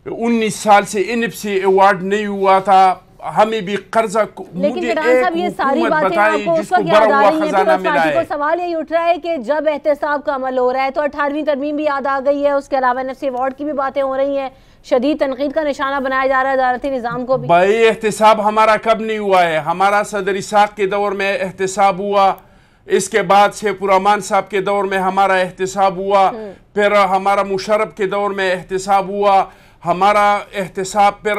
19 साल से NFC अवार्ड नहीं हुआ था, हमें भी कर्जा। लेकिन साहब ये सारी बातें आपको उस वक्त याद आ रही हैं, पार्टी को सवाल यही उठ रहा है कि जब एहतसाब का अमल हो रहा है तो 18वीं तरमीम भी याद आ गई है, उसके अलावा NFC अवार्ड की भी बातें हो रही हैं, शदीद तनकीद का निशाना बनाया जा रहा है अदालती निज़ाम को भी। भाई एहतसाब हमारा कब नहीं हुआ है? हमारा सदर इसाक के दौर में एहतसाब हुआ, इसके बाद शेखुर रहमान साहब के दौर में हमारा एहतसाब हुआ, फिर हमारा मुशर्रफ के दौर में एहतसाब हुआ, हमारा एहतसाब फिर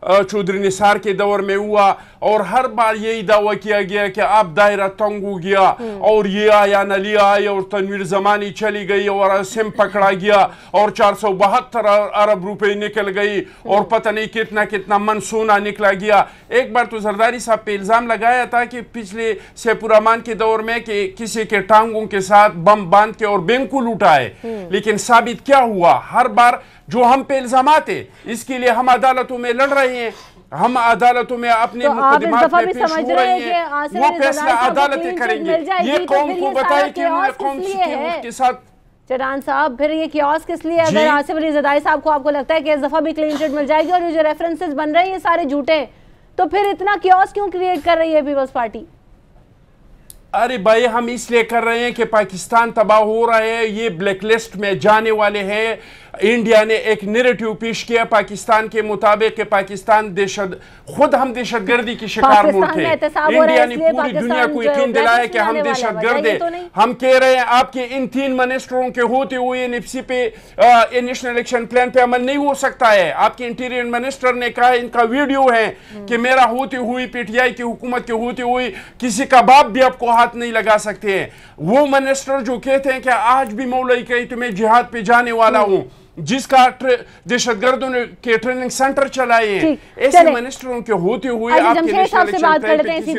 चौधरी निसार के दौर में हुआ, और हर बार यही दावा किया गया कि अब दायरा तंग हो गया और ये आया नलिया आई और तनवीर जमानी चली गई और सिम पकड़ा गया और 472 अरब रुपए निकल गई और पता नहीं कितना कितना मन सोना निकला गया। एक बार तो जरदारी साहब पे इल्ज़ाम लगाया था कि पिछले शेखुर रहमान के दौर में कि किसी के टांगों के साथ बम बांध के और बैंक को लूटा है, लेकिन साबित क्या हुआ? हर बार जो हम पे इल्जामात है इसके लिए हम अदालतों में लड़ रहे हैं, हम अदालतों में अपने मुकदमात में पेश हो रहे हैं, वो फैसला अदालतें करेंगे। ये कौम को बताए कि उन्होंने कौन के साथ। चट्टान साहब फिर ये कियोस किस लिए? अगर आसिफ अली ज़रदारी साहब को आपको लगता है कि इस दफा भी क्लीन चिट मिल जाएगी और ये जो रेफरेंसेस बन रहे हैं ये सारे झूठे, तो फिर इतना कियोस क्यों क्रिएट कर रही है पीपल्स पार्टी? अरे भाई हम इसलिए कर रहे हैं कि पाकिस्तान तबाह हो रहा है, ये ब्लैकलिस्ट में जाने वाले हैं। इंडिया ने एक नैरेटिव पेश किया पाकिस्तान के मुताबिक कि पाकिस्तान खुद हम दहशतगर्दी की शिकार मुल्क है। इंडिया ने पूरी दुनिया को यकीन दिलाया कि हम दहशतगर्द हैं। हम कह रहे हैं आपके इन 3 मिनिस्टरों के होते हुए NFC पे नेशनल इलेक्शन प्लान पे अमल नहीं हो सकता है। आपके इंटीरियर मिनिस्टर ने कहा, इनका वीडियो है कि मेरा होते हुए PTI की हुकूमत के होते हुए किसी का बाप भी आपको हाथ नहीं लगा सकते हैं। वो मिनिस्टर जो कहते हैं कि आज भी मौलाई कही तो मैं जिहाद पे जाने वाला हूं, जिसका दहशतगर्दों ने के ट्रेनिंग सेंटर चलाए हैं, ऐसे मिनिस्टरों के होते हुए आपके नेशनल इलेक्शन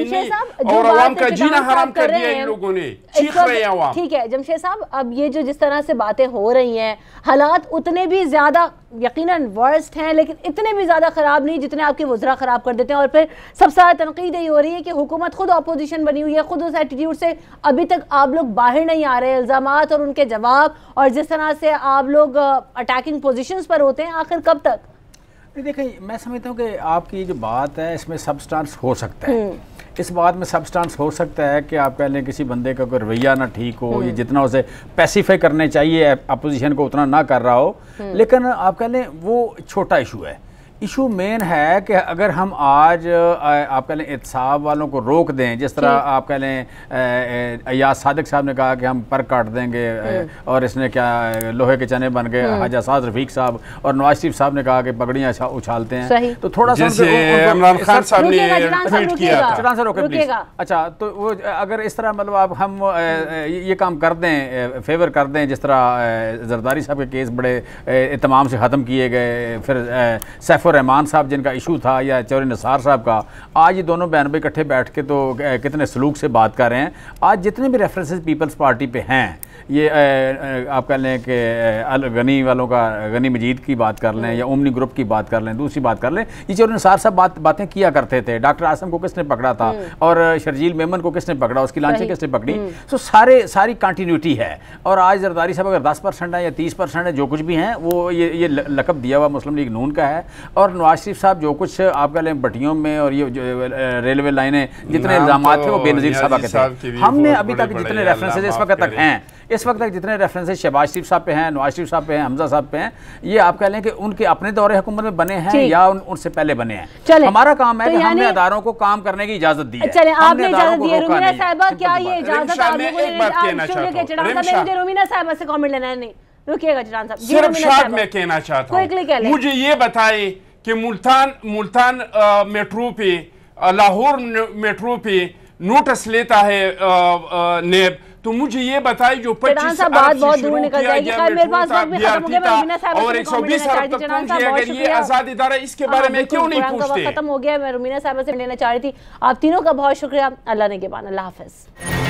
प्लान और आवाम का जीना हराम कर दिया इन लोगों ने, चीख रहे हैं आवाम। ठीक है जमशेद साहब, अब ये जो जिस तरह से बातें हो रही हैं, हालात उतने भी ज्यादा यकीनन वर्स्ट हैं, लेकिन इतने भी ज्यादा खराब नहीं जितने आपके वज़रा खराब कर देते हैं। और फिर सबसे ज्यादा तनकीद यही हो रही है कि हुकूमत खुद अपोजिशन बनी हुई है, खुद उस एटीट्यूड से अभी तक आप लोग बाहर नहीं आ रहे। इल्जामात और उनके जवाब और जिस तरह से आप लोग अटैकिंग पोजीशंस पर होते हैं, आखिर कब तक? देखिए मैं समझता हूँ कि आपकी जो बात है इसमें सबस्टांस हो सकता है, इस बात में सबस्टांस हो सकता है कि आप कह लें किसी बंदे का कोई रवैया ना ठीक हो, ये जितना उसे पैसिफाई करने चाहिए अपोजिशन को उतना ना कर रहा हो, लेकिन आप कह लें वो छोटा इशू है, इशू मेन है कि अगर हम आज आप कह लें एहतसाब वालों को रोक दें, जिस तरह आप कह लें अय्याज सादिक साहब ने कहा कि हम पर काट देंगे और इसने क्या लोहे के चने बन गए, हाजा साद रफीक साहब और नवाज शरीफ साहब ने कहा कि पगड़ियाँ उछालते हैं, तो थोड़ा सा इमरान खान साहब ने ट्वीट किया था। अच्छा, तो वो अगर इस तरह मतलब आप हम ये काम कर दें, फेवर कर दें, जिस तरह जरदारी साहब के केस बड़े तमाम से ख़त्म किए गए, फिर सैफुर रहमान साहब जिनका इशू था या चौधरी निसार साहब का, आज ये दोनों बहन भाई इकट्ठे बैठ के तो कितने सलूक से बात कर रहे हैं। आज जितने भी रेफरेंसेस पीपल्स पार्टी पे हैं, ये आप कह लें कि अल गनी वालों का, गनी मजीद की बात कर लें या ओमनी ग्रुप की बात कर लें, दूसरी बात कर लें, ये चौधरी निसार साहब बातें किया करते थे। डॉक्टर आसम को किसने पकड़ा था और शर्जील मेमन को किसने पकड़ा, उसकी लांचें किसने पकड़ी, तो सारी कंटिन्यूटी है। और आज जरदारी साहब अगर 10% है या 30% है, जो कुछ भी हैं वो ये लकब दिया हुआ मुस्लिम लीग नून का है। और नवाज शरीफ साहब जो कुछ आप कह लें भट्टियों में और ये रेलवे लाइनें जितने इल्जाम थे वो बेनज़ीर साहब के थे। हमने अभी तक जितने रेफरेंसेज इस वक्त तक हैं, इस वक्त तक जितने रेफरेंसेज शहबाज शरीफ साहब पे हैं, नवाज शरीफ साहब पे हैं, हमजा साहब पे हैं, ये आप कह लें कि उनके अपने दौरे हुकूमत में बने हैं या उनसे पहले बने हैं। हमारा काम है कि हमने अदारों को काम करने की इजाजत दी है। चलें, आपने इजाजत दी है। रुमीना साहिबा, क्या ये इजाजत आप लोगों ने? मुझे रुमीना साहिबा से कमेंट लेना है। नहीं रुकिएगा जनाब साहब, सिर्फ शॉर्ट में कहना चाहता हूं, मुझे ये बताए कि मुल्तान मेट्रो पे, लाहौर मेट्रो पे नोटिस लेता है नेब, तो मुझे ये बताए जो 25 बात बहुत दूर निकल जाएगी। मेरे पास वक्त भी खत्म हो गया, मैं रुमीना साहिबा और 120 अरब तक पहुंच गया। अगर ये आजाद इदारा, इसके बारे में क्यों नहीं पूछते? खत्म हो गया, मैं रुमीना साहिबा से लेना चाह रही थी। आप तीनों का बहुत शुक्रिया। अल्लाह ने के बाद, अल्लाह हाफिज।